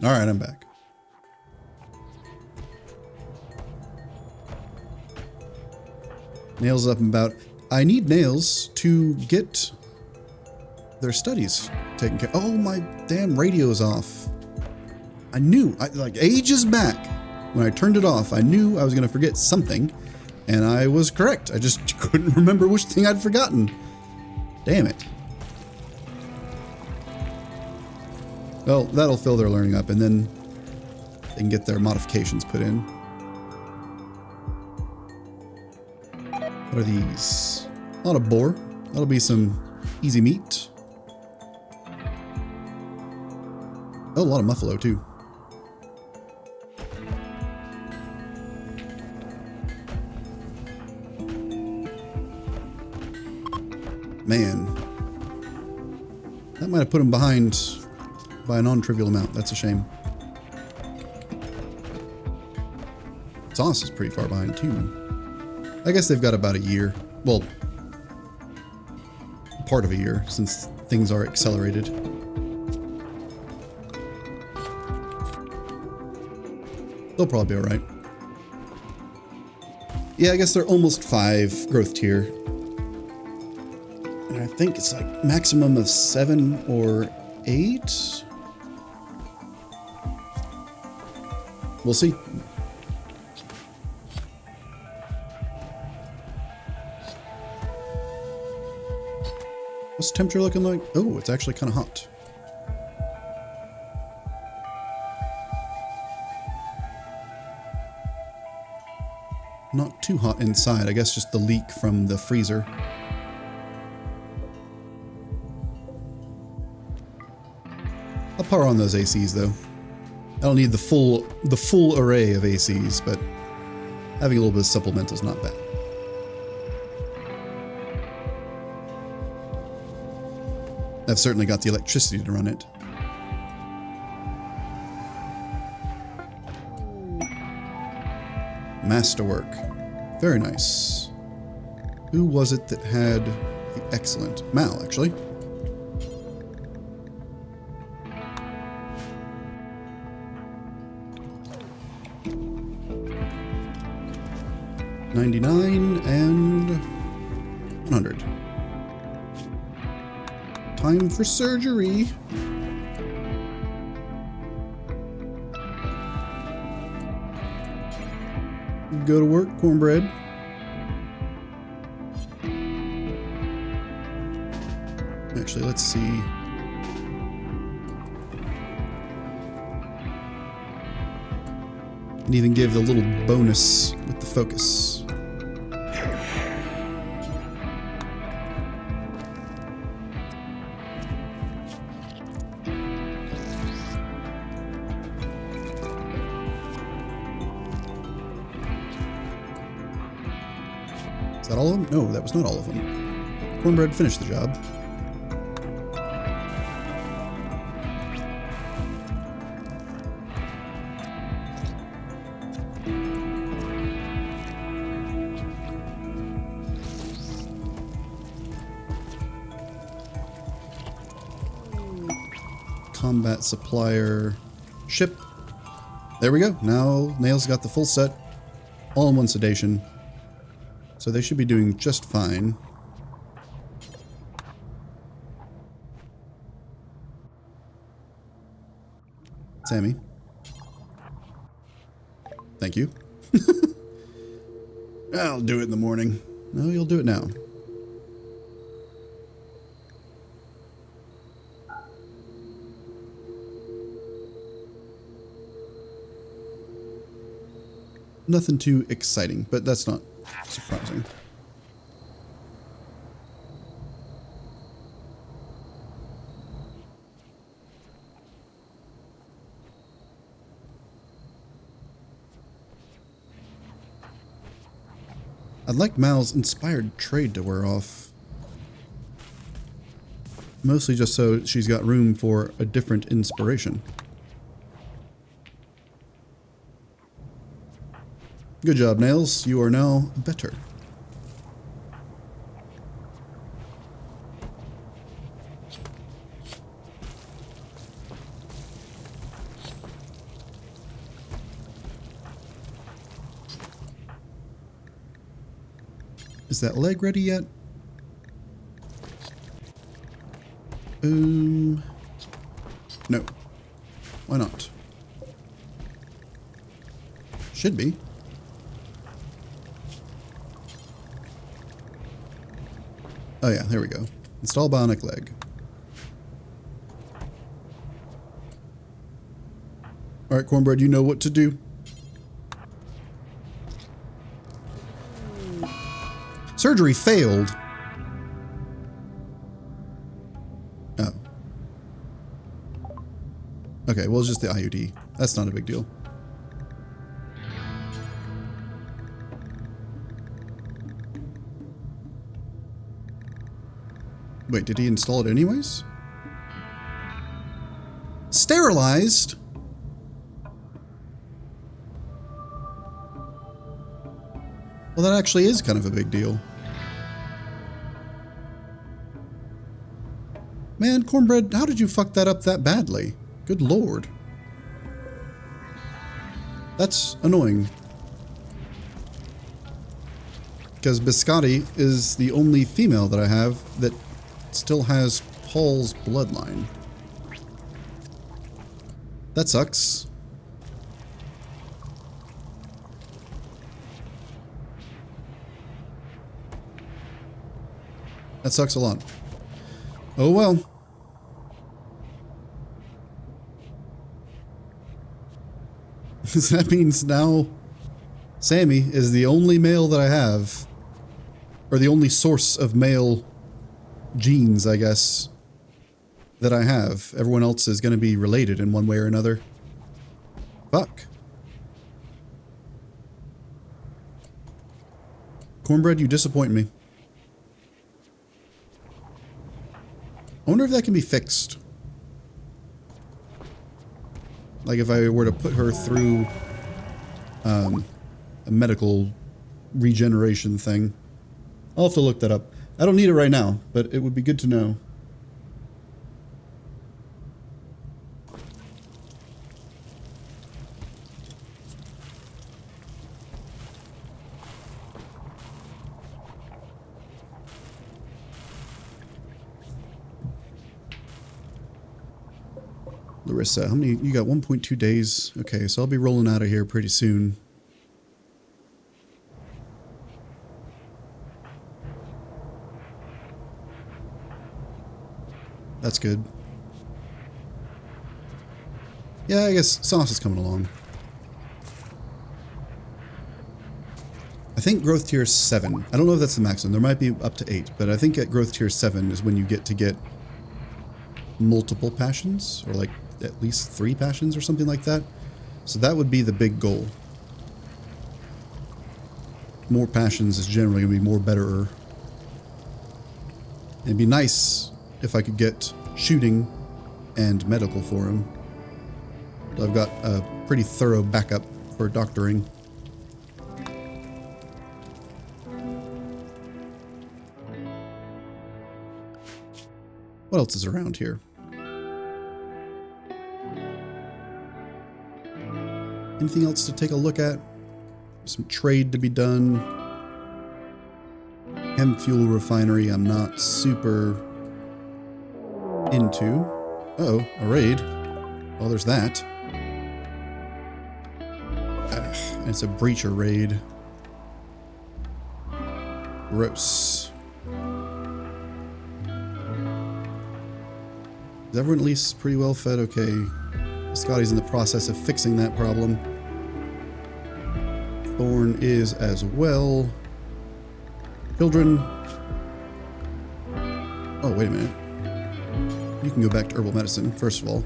All right, I'm back. Nails up and about. I need Nails to get their studies taken care of. Oh, my damn radio's off. I knew, like ages back, when I turned it off, I knew I was going to forget something, and I was correct. I just couldn't remember which thing I'd forgotten. Damn it. Well, that'll fill their learning up, and then they can get their modifications put in. What are these? A lot of boar. That'll be some easy meat. Oh, a lot of muffalo, too. Man. That might have put him behind by a non-trivial amount. That's a shame. Sauce is pretty far behind, too. I guess they've got about a year. Well, part of a year, since things are accelerated. They'll probably be alright. Yeah, I guess they're almost 5 growth tier. And I think it's like maximum of 7 or 8? We'll see. What's the temperature looking like? Oh, it's actually kind of hot. Not too hot inside, I guess just the leak from the freezer. I'll power on those ACs though. I don't need the full array of ACs, but having a little bit of supplemental is not bad. I've certainly got the electricity to run it. Masterwork. Very nice. Who was it that had the excellent? Mal, actually. $99 and $100. Time for surgery. Go to work, cornbread. Actually, let's see. And even give a little bonus with the focus. Is that all of them? No, that was not all of them. Cornbread finished the job. Combat supplier ship. There we go. Now Nail's got the full set, all in one sedation. So they should be doing just fine. Sammy. Thank you. I'll do it in the morning. No, you'll do it now. Nothing too exciting, but that's not surprising. I'd like Mal's inspired trade to wear off. Mostly just so she's got room for a different inspiration. Good job, Nails. You are now better. Is that leg ready yet? No. Why not? Should be. Oh yeah, there we go. Install bionic leg. Alright, Cornbread, you know what to do. Surgery failed. Oh. Okay, well, it's just the IUD. That's not a big deal. Wait, did he install it anyways? Sterilized? Well, that actually is kind of a big deal. Man, Cornbread, how did you fuck that up that badly? Good lord. That's annoying. Because Biscotti is the only female that I have that still has Paul's bloodline. That sucks. That sucks a lot. Oh well. That means now Sammy is the only male that I have. Or the only source of male genes, I guess, that I have. Everyone else is going to be related in one way or another. Fuck. Cornbread, you disappoint me. I wonder if that can be fixed. Like if I were to put her through a medical regeneration thing. I'll have to look that up. I don't need it right now, but it would be good to know. Larissa, how many? You got 1.2 days. Okay, so I'll be rolling out of here pretty soon. That's good. Yeah, I guess Sauce is coming along. I think growth tier 7. I don't know if that's the maximum. There might be up to 8, but I think at growth tier 7 is when you get to get multiple passions, or like at least 3 passions or something like that. So that would be the big goal. More passions is generally going to be more betterer. It'd be nice if I could get shooting and medical for him. So I've got a pretty thorough backup for doctoring. What else is around here? Anything else to take a look at? Some trade to be done. Chem fuel refinery I'm not super into. Uh-oh, a raid. Well, there's that. It's a breacher raid. Gross. Is everyone at least pretty well fed? Okay. Scotty's in the process of fixing that problem. Thorn is as well. Children. Oh, wait a minute. You can go back to herbal medicine, first of all.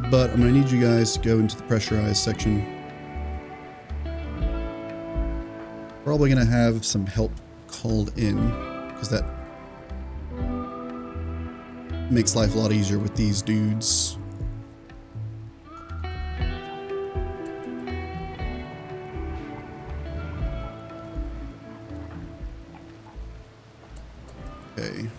But I'm going to need you guys to go into the pressurized section. Probably going to have some help called in, because that makes life a lot easier with these dudes. Okay.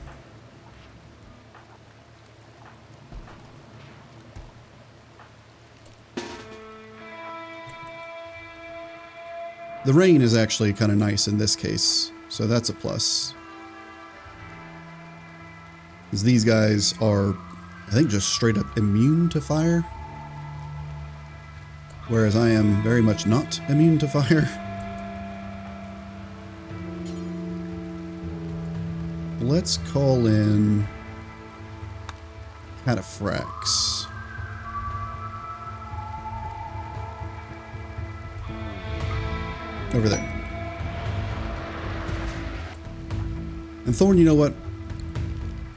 The rain is actually kind of nice in this case, so that's a plus. Because these guys are, I think, just straight up immune to fire. Whereas I am very much not immune to fire. Let's call in Cataphracts. Over there. And Thorn, you know what?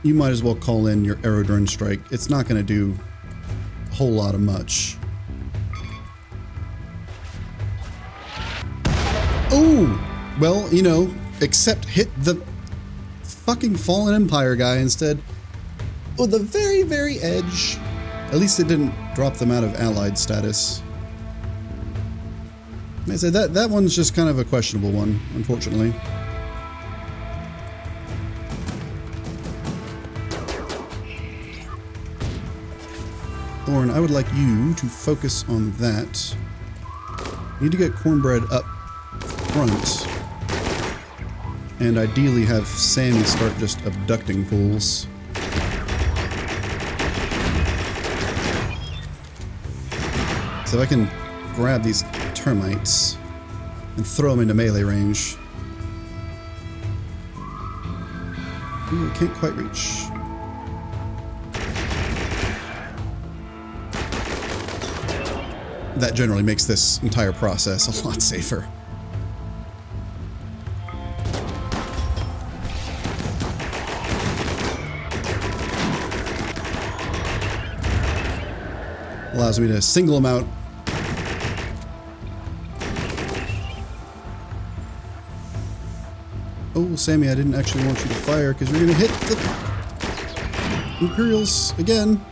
You might as well call in your Aerodrone Strike. It's not going to do a whole lot of much. Oh! Well, you know, except hit the fucking Fallen Empire guy instead. Oh, the very, very edge. At least it didn't drop them out of allied status. I say that one's just kind of a questionable one, unfortunately. Thorn, I would like you to focus on that. You need to get Cornbread up front. And ideally have Sammy start just abducting fools. So if I can grab these termites and throw them into melee range. Ooh, I can't quite reach. That generally makes this entire process a lot safer. Allows me to single them out. Oh, Sammy, I didn't actually want you to fire because you're going to hit the Imperials again.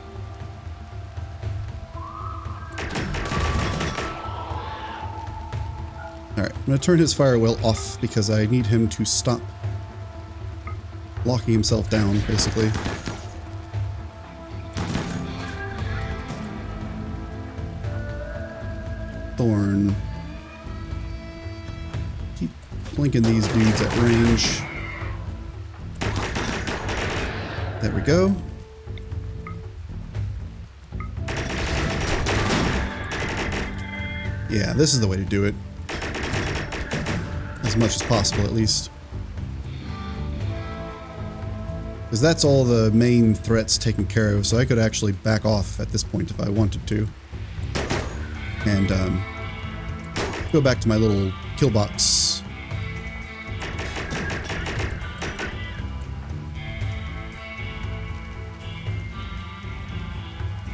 Alright, I'm going to turn his fire well off because I need him to stop locking himself down, basically. Thorn. Keep flanking these dudes at range. There we go. Yeah, this is the way to do it. As much as possible, at least. Because that's all the main threats taken care of, so I could actually back off at this point if I wanted to. And go back to my little kill box.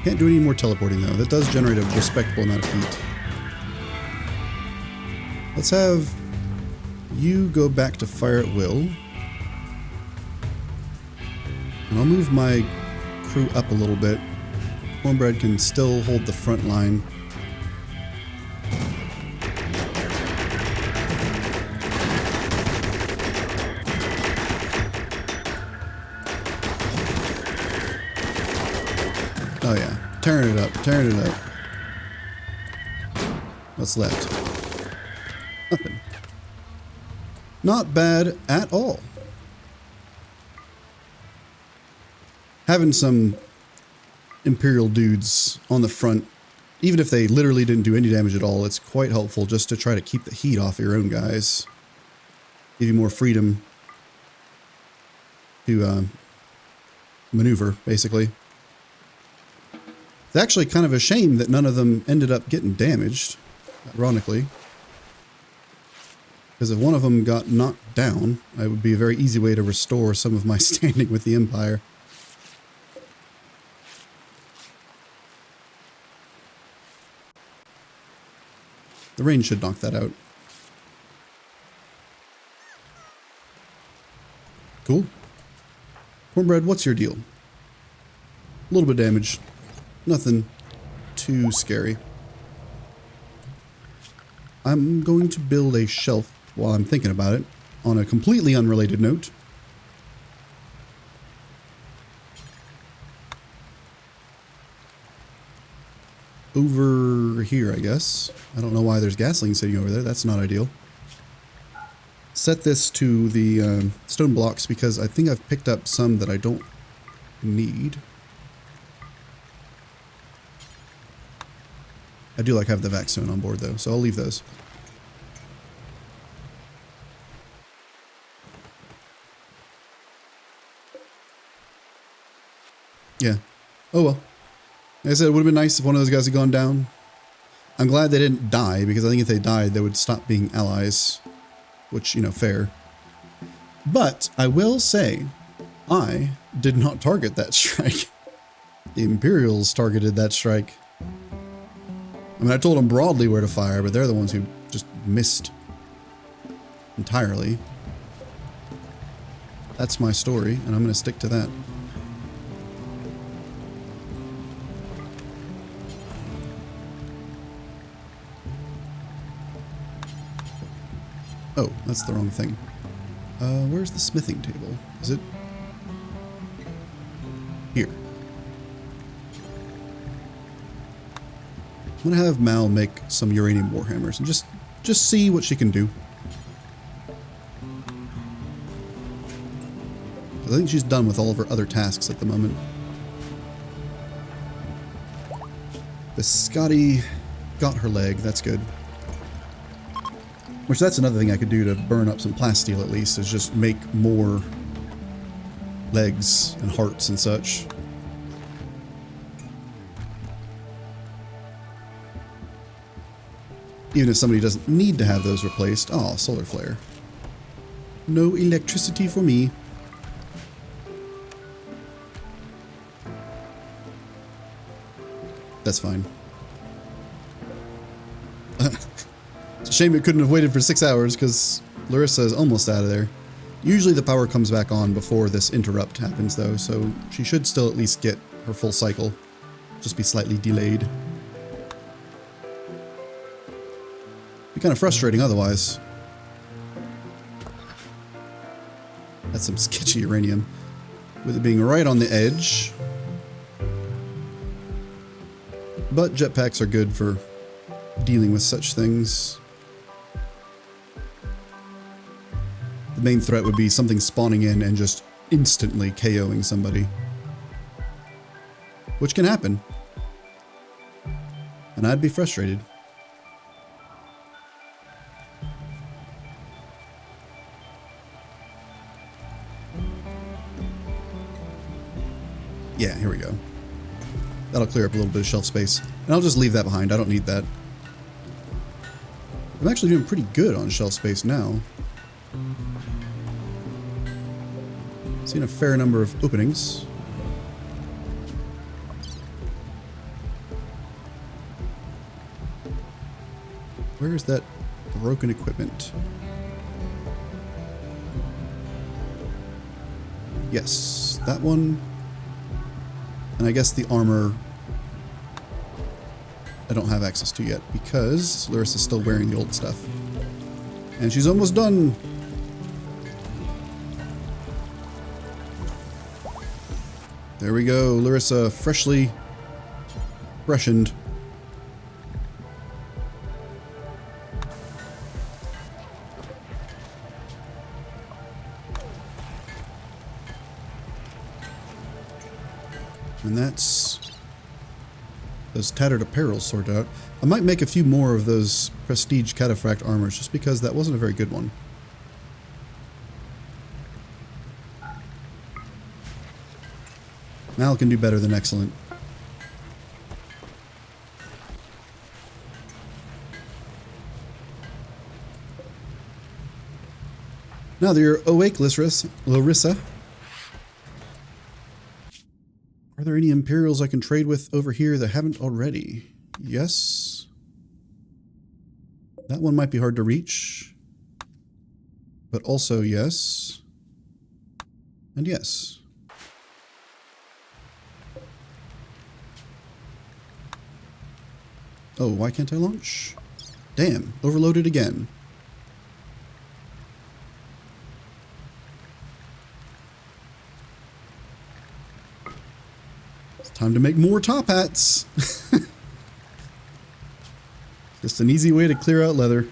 Can't do any more teleporting though. That does generate a respectable amount of heat. Let's have you go back to fire at will. And I'll move my crew up a little bit. Cornbread can still hold the front line. Oh yeah, tearing it up, tearing it up. What's left? Nothing. Not bad at all. Having some Imperial dudes on the front, even if they literally didn't do any damage at all, it's quite helpful just to try to keep the heat off your own guys. Give you more freedom to maneuver, basically. It's actually kind of a shame that none of them ended up getting damaged, ironically. Because if one of them got knocked down, it would be a very easy way to restore some of my standing with the Empire. The rain should knock that out. Cool. Cornbread, what's your deal? A little bit of damage. Nothing too scary. I'm going to build a shelf while I'm thinking about it, on a completely unrelated note. Over here, I guess. I don't know why there's gasoline sitting over there. That's not ideal. set this to the stone blocks because I think I've picked up some that I don't need. I do like have the vac stone on board though, so I'll leave those. Yeah. Oh well. Like I said, it would have been nice if one of those guys had gone down. I'm glad they didn't die, because I think if they died, they would stop being allies. Which, you know, fair. But, I will say, I did not target that strike. The Imperials targeted that strike. I mean, I told them broadly where to fire, but they're the ones who just missed entirely. That's my story, and I'm going to stick to that. Oh, that's the wrong thing. Where's the smithing table? Is it here? I'm gonna have Mal make some uranium warhammers and just see what she can do. I think she's done with all of her other tasks at the moment. Biscotti got her leg, that's good. Which that's another thing I could do to burn up some plasteel at least, is just make more legs and hearts and such. Even if somebody doesn't need to have those replaced. Oh, solar flare. No electricity for me. That's fine. It's a shame it couldn't have waited for 6 hours, because Larissa is almost out of there. Usually the power comes back on before this interrupt happens though, so she should still at least get her full cycle. Just be slightly delayed. Be kind of frustrating otherwise. That's some sketchy uranium. With it being right on the edge. But jetpacks are good for dealing with such things. The main threat would be something spawning in and just instantly KOing somebody. Which can happen. And I'd be frustrated. Yeah, here we go. That'll clear up a little bit of shelf space. And I'll just leave that behind. I don't need that. I'm actually doing pretty good on shelf space now. Seeing a fair number of openings. Where is that broken equipment? Yes, that one. And I guess the armor I don't have access to yet because Larissa's still wearing the old stuff. And she's almost done. There we go, Larissa freshly freshened. And that's those tattered apparel sorted out. I might make a few more of those prestige cataphract armors just because that wasn't a very good one. Mal can do better than excellent. Now that you're awake, Larissa. Are there any Imperials I can trade with over here that haven't already? Yes. That one might be hard to reach. But also yes. And yes. Oh, why can't I launch? Damn, overloaded again. It's time to make more top hats. Just an easy way to clear out leather.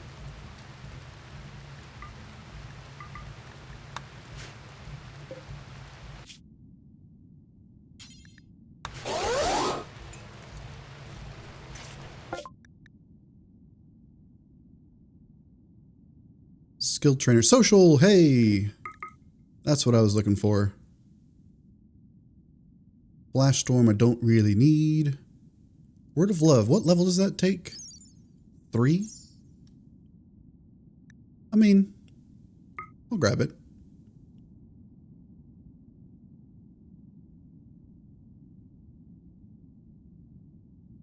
Skill trainer. Social, hey! That's what I was looking for. Flash Storm I don't really need. Word of Love, what level does that take? 3? I mean, I'll grab it.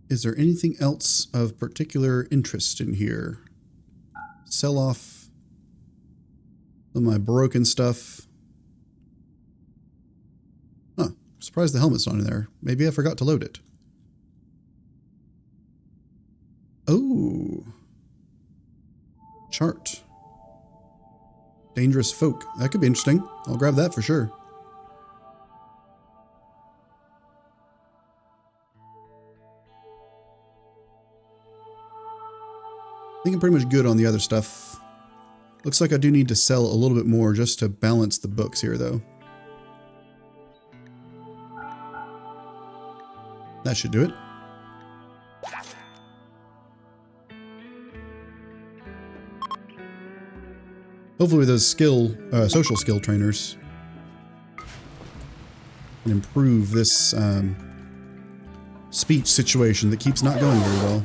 Is there anything else of particular interest in here? Sell off some of my broken stuff. Huh, surprised the helmet's not in there. Maybe I forgot to load it. Oh. Chart. Dangerous folk. That could be interesting. I'll grab that for sure. I think I'm pretty much good on the other stuff. Looks like I do need to sell a little bit more just to balance the books here, though. That should do it. Hopefully those social skill trainers can improve this speech situation that keeps not going very well.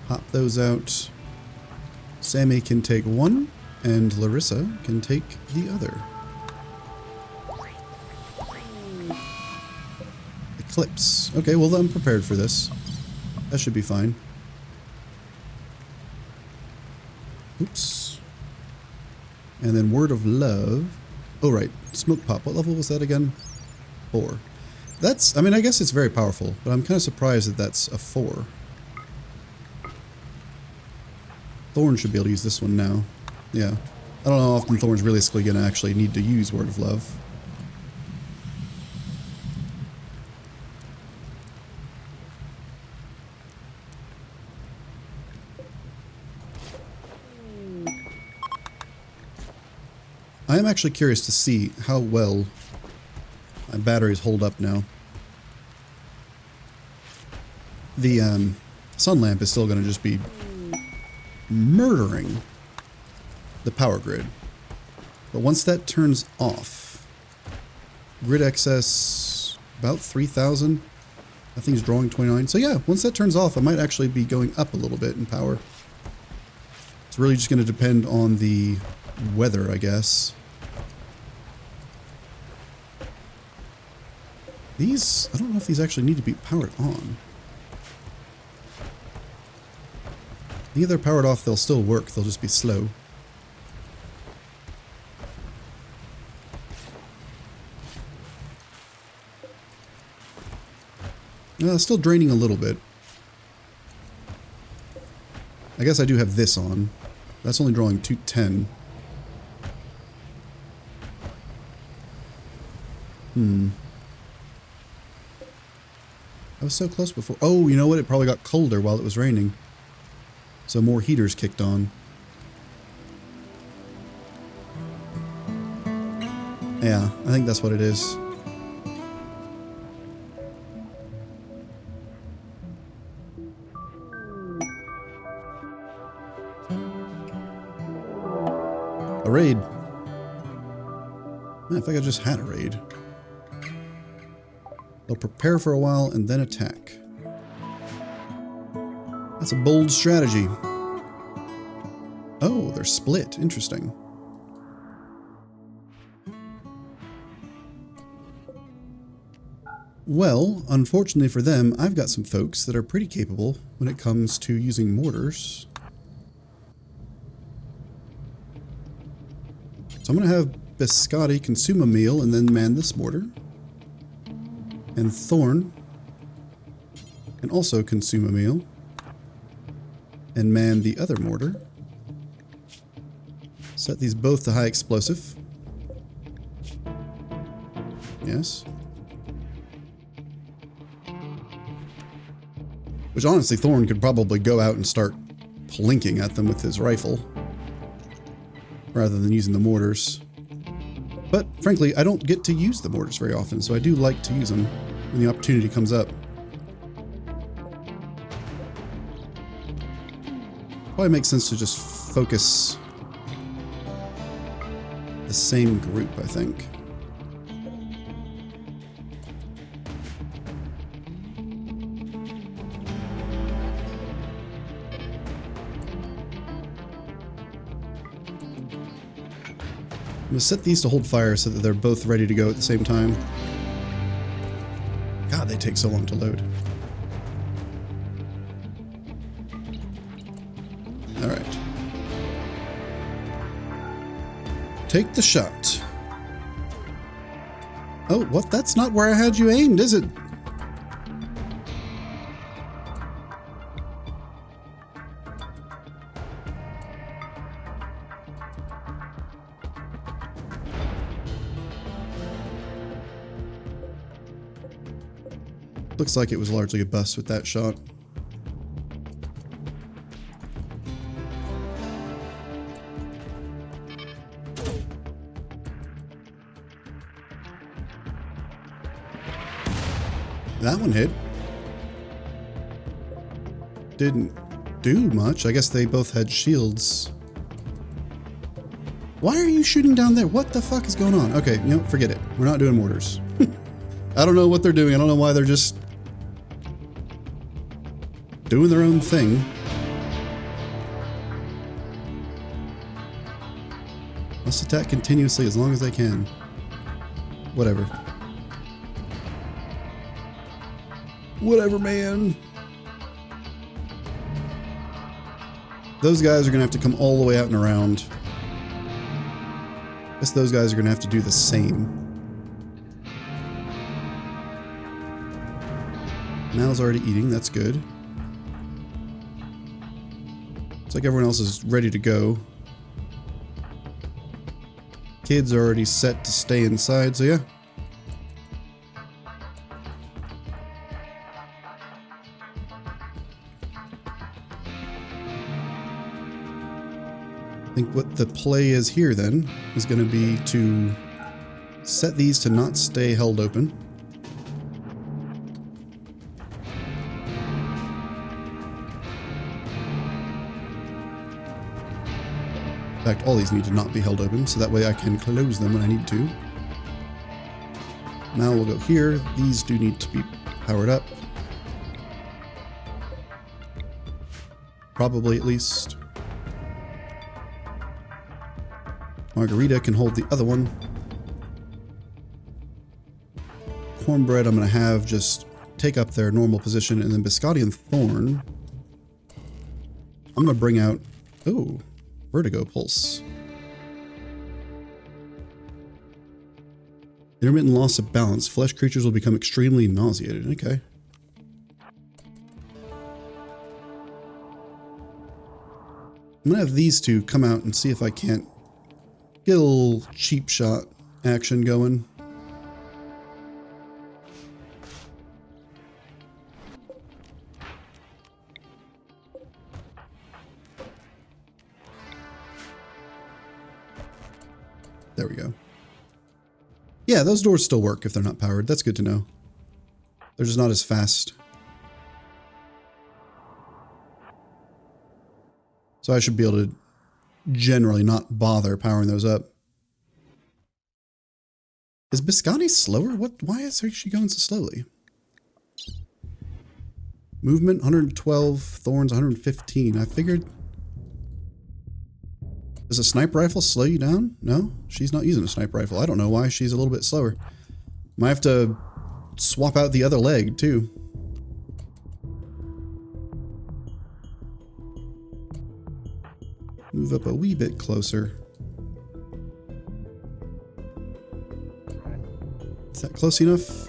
Pop those out. Sammy can take one, and Larissa can take the other. Eclipse. Okay, well I'm prepared for this. That should be fine. Oops. And then Word of Love. Oh right, Smoke Pop. What level was that again? 4. That's, I mean, I guess it's very powerful, but I'm kind of surprised that that's a 4. Thorn should be able to use this one now. Yeah. I don't know how often Thorn's realistically going to actually need to use Word of Love. I am actually curious to see how well my batteries hold up now. The sun lamp is still going to just be murdering the power grid. But once that turns off, grid excess about 3,000. That thing's drawing 29. So yeah, once that turns off, I might actually be going up a little bit in power. It's really just going to depend on the weather, I guess. These, I don't know if these actually need to be powered on. I think if they're powered off, they'll still work. They'll just be slow. Still draining a little bit. I guess I do have this on. That's only drawing 210. I was so close before. Oh, you know what? It probably got colder while it was raining. So more heaters kicked on. Yeah, I think that's what it is. A raid. Man, I think I just had a raid. They'll prepare for a while and then attack. That's a bold strategy. Oh, they're split. Interesting. Well, unfortunately for them, I've got some folks that are pretty capable when it comes to using mortars. So I'm going to have Biscotti consume a meal and then man this mortar. And Thorn can also consume a meal and man the other mortar. Set these both to high explosive. Yes. Which honestly, Thorn could probably go out and start plinking at them with his rifle rather than using the mortars. But frankly, I don't get to use the mortars very often, so I do like to use them when the opportunity comes up. Probably makes sense to just focus the same group, I think. I'm gonna set these to hold fire so that they're both ready to go at the same time. God, they take so long to load. All right. Take the shot. Oh, what? That's not where I had you aimed, is it? Looks like it was largely a bust with that shot. That one hit. Didn't do much. I guess they both had shields. Why are you shooting down there? What the fuck is going on? Okay, you know, forget it. We're not doing mortars. I don't know what they're doing. I don't know why they're just doing their own thing. Must attack continuously as long as they can. Whatever. Whatever, man. Those guys are gonna have to come all the way out and around. I guess those guys are gonna have to do the same. Mal's already eating, that's good. Looks like everyone else is ready to go. Kids are already set to stay inside, so yeah. I think what the play is here then is going to be to set these to not stay held open. In fact, all these need to not be held open, so that way I can close them when I need to. Now we'll go here. These do need to be powered up. Probably, at least. Margarita can hold the other one. Cornbread I'm going to have just take up their normal position, and then Biscotti and Thorn I'm going to bring out... Oh, Vertigo Pulse. Intermittent loss of balance. Flesh creatures will become extremely nauseated. Okay. I'm going to have these two come out and see if I can't get a little cheap shot action going. There we go. Yeah, those doors still work if they're not powered. That's good to know. They're just not as fast. So I should be able to generally not bother powering those up. Is Biscotti slower? Why is she going so slowly? Movement 112, Thorns 115. I figured... Does a sniper rifle slow you down? No? She's not using a sniper rifle. I don't know why she's a little bit slower. Might have to swap out the other leg, too. Move up a wee bit closer. Is that close enough?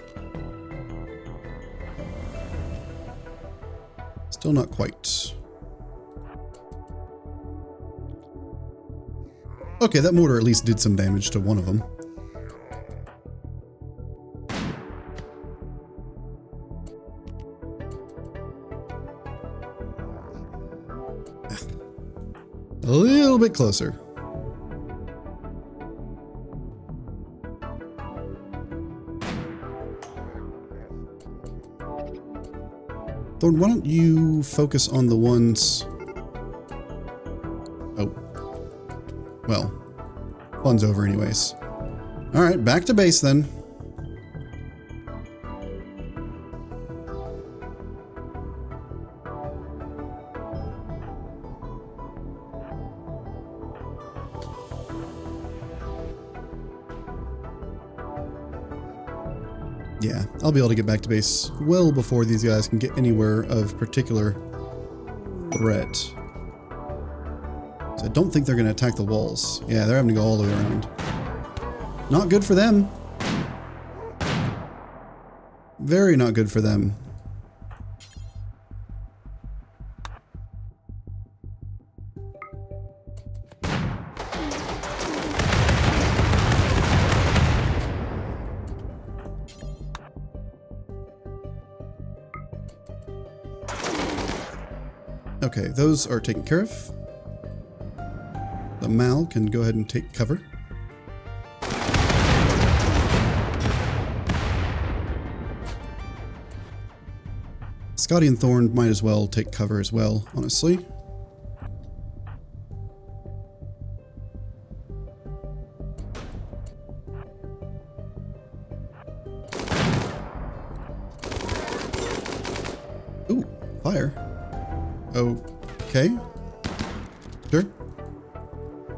Still not quite. Okay, that mortar at least did some damage to one of them. A little bit closer. Thorn, why don't you focus on the ones... Oh. Well, fun's over anyways. Alright, back to base then. Yeah, I'll be able to get back to base well before these guys can get anywhere of particular threat. So I don't think they're going to attack the walls. Yeah, they're having to go all the way around. Not good for them. Very not good for them. Okay, those are taken care of. The Mal can go ahead and take cover. Scotty and Thorn might as well take cover as well, honestly. Ooh, fire. Okay. Sure.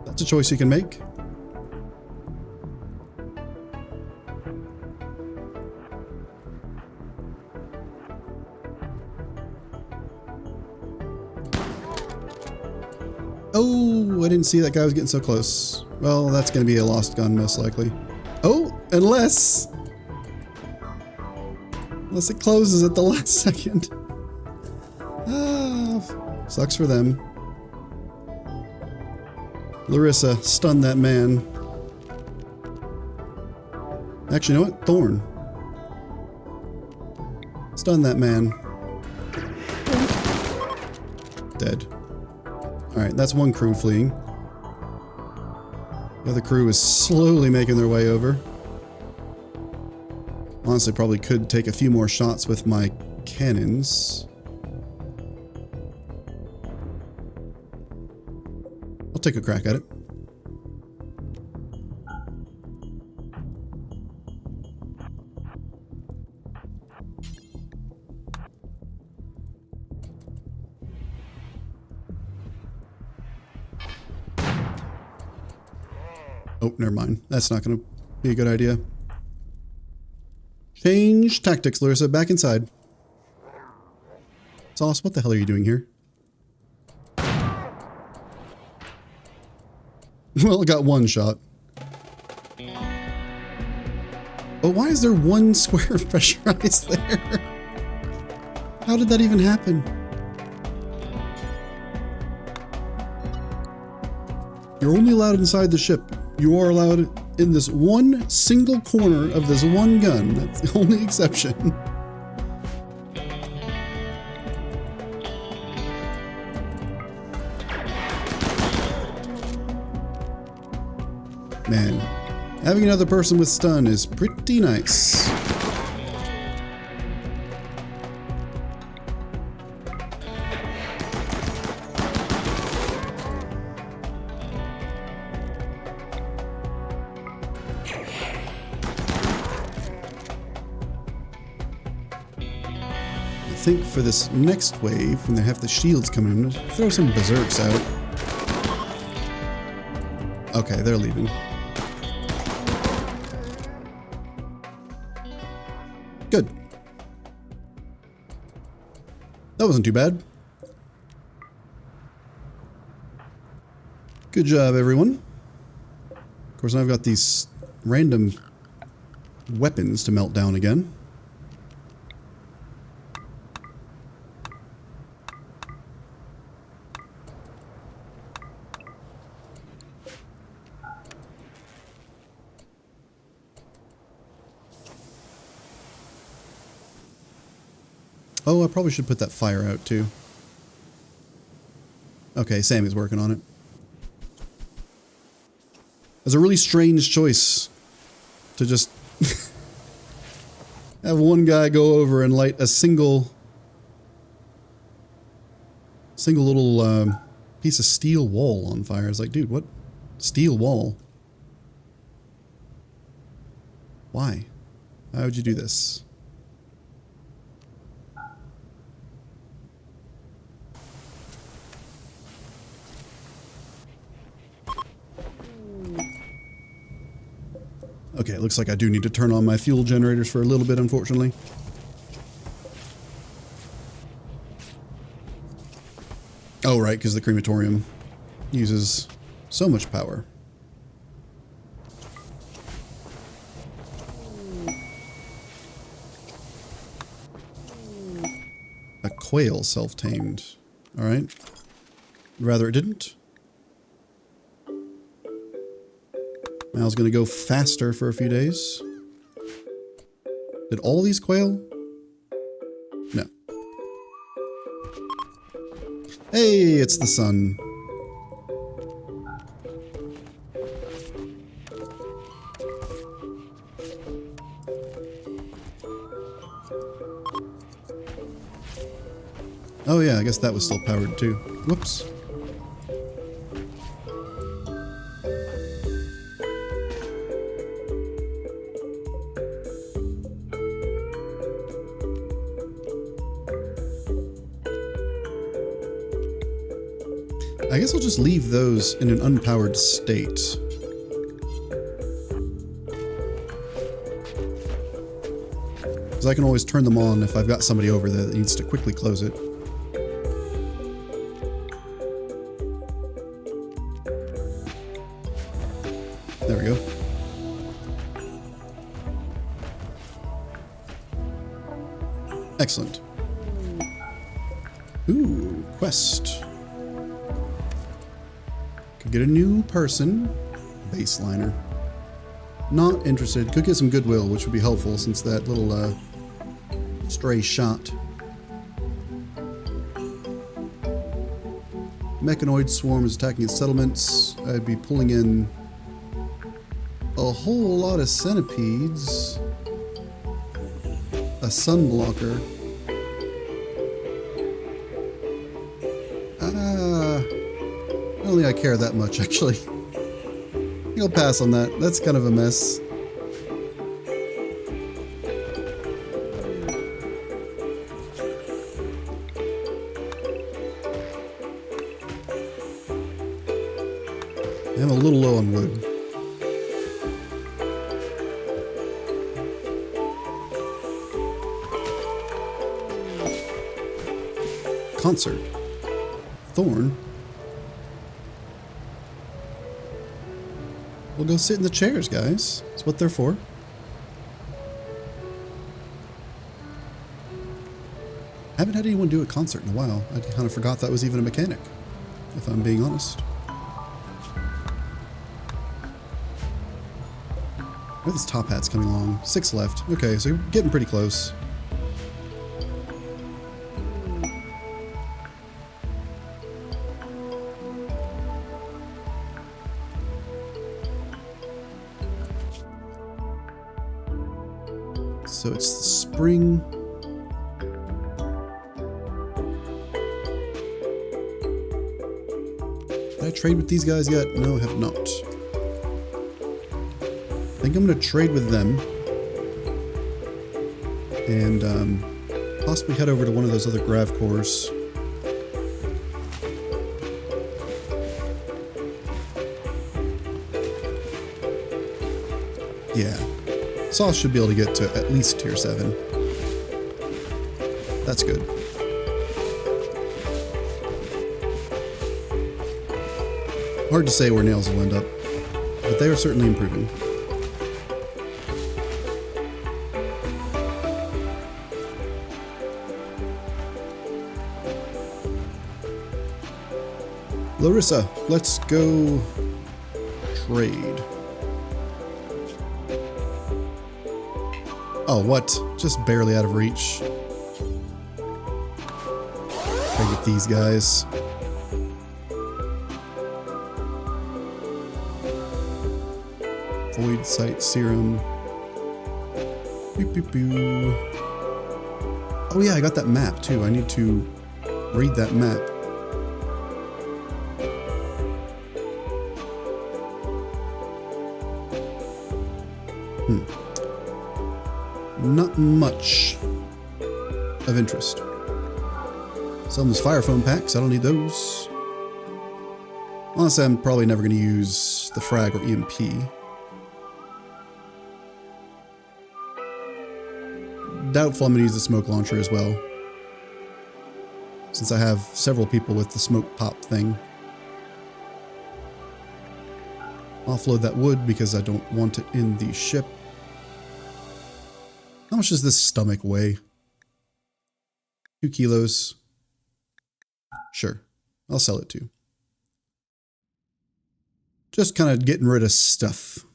That's a choice you can make. Oh, I didn't see that guy was getting so close. Well, that's going to be a lost gun, most likely. Oh, unless it closes at the last second. Ah, sucks for them. Larissa, stun that man. Actually, you know what? Thorn. Stun that man. Dead. Alright, that's one crew fleeing. The other crew is slowly making their way over. Honestly, probably could take a few more shots with my cannons. I'll take a crack at it. Oh, never mind. That's not going to be a good idea. Change tactics, Larissa. Back inside. Sauce, what the hell are you doing here? Well, I got one shot. But why is there one square pressurized there? How did that even happen? You're only allowed inside the ship. You are allowed in this one single corner of this one gun. That's the only exception. Man, having another person with stun is pretty nice. I think for this next wave, when they have the shields coming in, throw some berserks out. Okay, they're leaving. Good. That wasn't too bad. Good job, everyone. Of course, now I've got these random weapons to melt down again. Oh, I probably should put that fire out too. Okay, Sammy's working on it. It's a really strange choice to just have one guy go over and light a single single little piece of steel wall on fire. It's like, dude, what? Steel wall? Why? Why would you do this? Okay, it looks like I do need to turn on my fuel generators for a little bit, unfortunately. Oh, right, because the crematorium uses so much power. A quail self-tamed. Alright. Rather it didn't. Mal's gonna go faster for a few days. Did all these quail? No. Hey, it's the sun. Oh yeah, I guess that was still powered too. Whoops. I guess I'll just leave those in an unpowered state. Because I can always turn them on if I've got somebody over there that needs to quickly close it. There we go. Excellent. Ooh, quest. Could get a new person. Baseliner. Not interested. Could get some goodwill, which would be helpful since that little stray shot. Mechanoid swarm is attacking its settlements. I'd be pulling in a whole lot of centipedes. A sunblocker. I don't think I care that much, actually. I think I'll pass on that. That's kind of a mess. I'm a little low on wood. Concert. Thorn. We'll go sit in the chairs, guys. That's what they're for. Haven't had anyone do a concert in a while. I kind of forgot that was even a mechanic, if I'm being honest. Where are these top hats coming along? 6 left. Okay, so you're getting pretty close. So it's the spring. Did I trade with these guys yet? No, I have not. I think I'm going to trade with them. And possibly head over to one of those other grav cores. Yeah. Sauce should be able to get to at least tier 7. That's good. Hard to say where nails will end up, but they are certainly improving. Larissa, let's go trade. Oh, what? Just barely out of reach. I get these guys. Void Sight Serum. Boop, boop, boop. Oh yeah, I got that map too. I need to read that map. Not much of interest. Some of those fire foam packs, I don't need those. Honestly, I'm probably never going to use the frag or EMP. Doubtful I'm going to use the smoke launcher as well, since I have several people with the smoke pop thing. Offload that wood because I don't want it in the ship. How much does this stomach weigh? 2 kilos. Sure, I'll sell it too. Just kind of getting rid of stuff.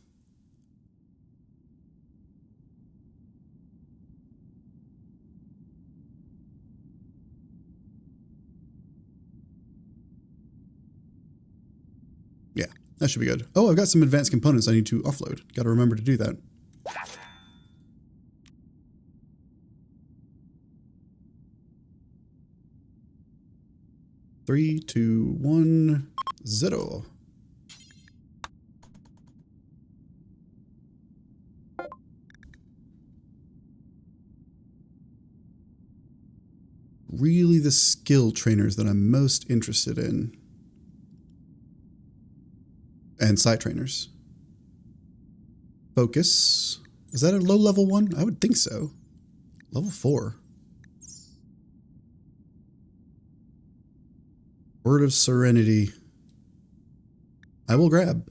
Yeah, that should be good. Oh, I've got some advanced components I need to offload. Got to remember to do that. Three, two, 1, 0. Really the skill trainers that I'm most interested in. And site trainers. Focus. Is that a low level one? I would think so. Level 4. Word of Serenity. I will grab.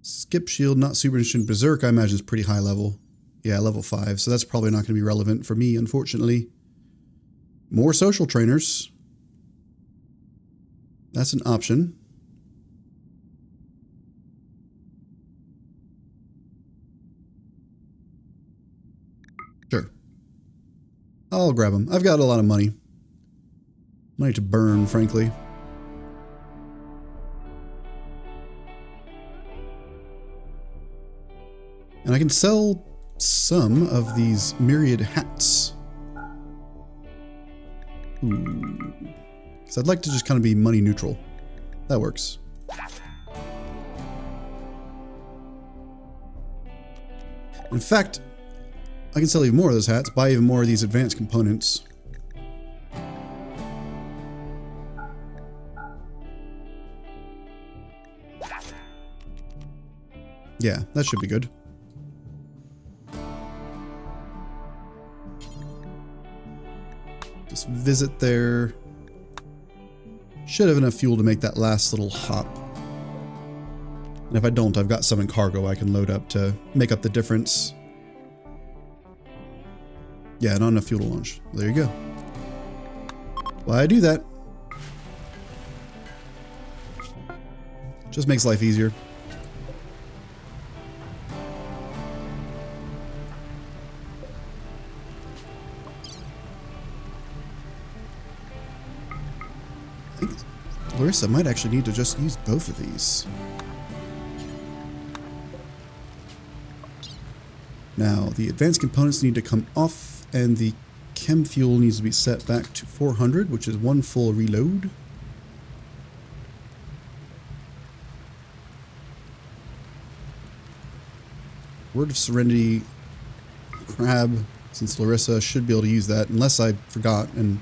Skip shield, not super interested. Berserk, I imagine, is pretty high level. Yeah, level 5. So that's probably not going to be relevant for me, unfortunately. More social trainers. That's an option. Sure. I'll grab them. I've got a lot of money. Money to burn, frankly. And I can sell some of these myriad hats. Ooh. Because I'd like to just kind of be money neutral. That works. In fact, I can sell even more of those hats, buy even more of these advanced components. Yeah, that should be good. Just visit there. Should have enough fuel to make that last little hop. And if I don't, I've got some in cargo I can load up to make up the difference. Yeah, not enough fuel to launch. Well, there you go. Why I do that? Just makes life easier. I think Larissa might actually need to just use both of these. Now, the advanced components need to come off, and the chem fuel needs to be set back to 400, which is 1 full reload. Word of Serenity crab, since Larissa should be able to use that, unless I forgot and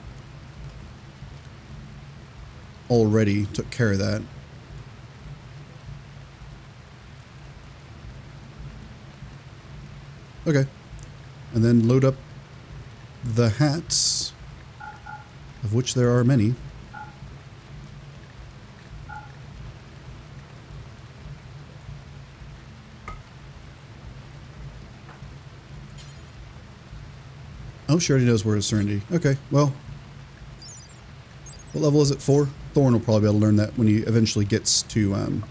already took care of that. Okay. And then load up the hats, of which there are many. Oh, she already knows Word of Serenity. Okay, well. What level is it? 4? Thorn will probably be able to learn that when he eventually gets to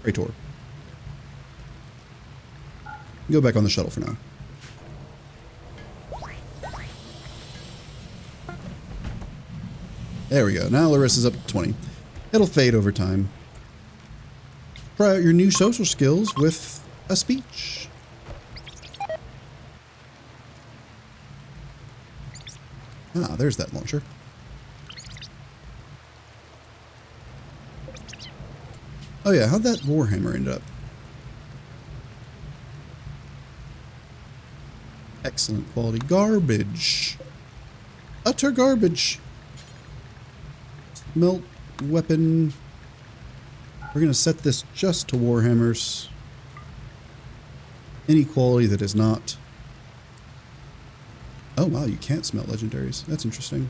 Praetor. Go back on the shuttle for now. There we go. Now Larissa's up to 20. It'll fade over time. Try out your new social skills with a speech. Ah, there's that launcher. Oh yeah, how'd that Warhammer end up? Excellent quality. Garbage. Utter garbage. Melt weapon. We're going to set this just to Warhammers. Any quality that is not. Oh wow, you can't smelt legendaries. That's interesting.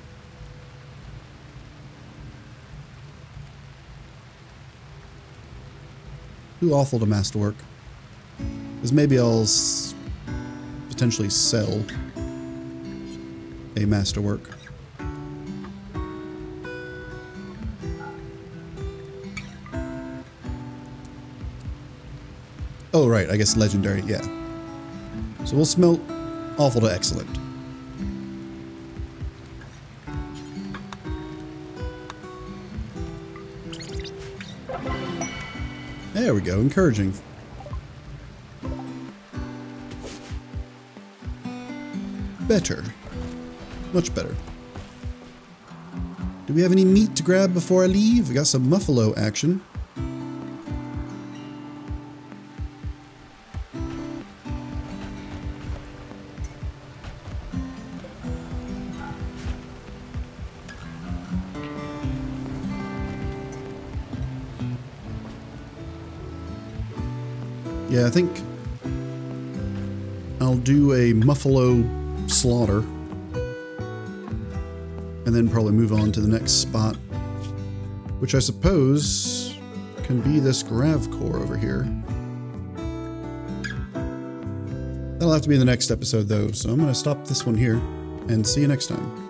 Too awful to masterwork. Because maybe I'll potentially sell a masterwork. Oh right, I guess legendary, yeah. So we'll smelt awful to excellent. There we go, encouraging. Better. Much better. Do we have any meat to grab before I leave? We got some muffalo action. Yeah, I think I'll do a muffalo slaughter and then probably move on to the next spot, which I suppose can be this grav core over here. That'll have to be in the next episode though, so I'm going to stop this one here and see you next time.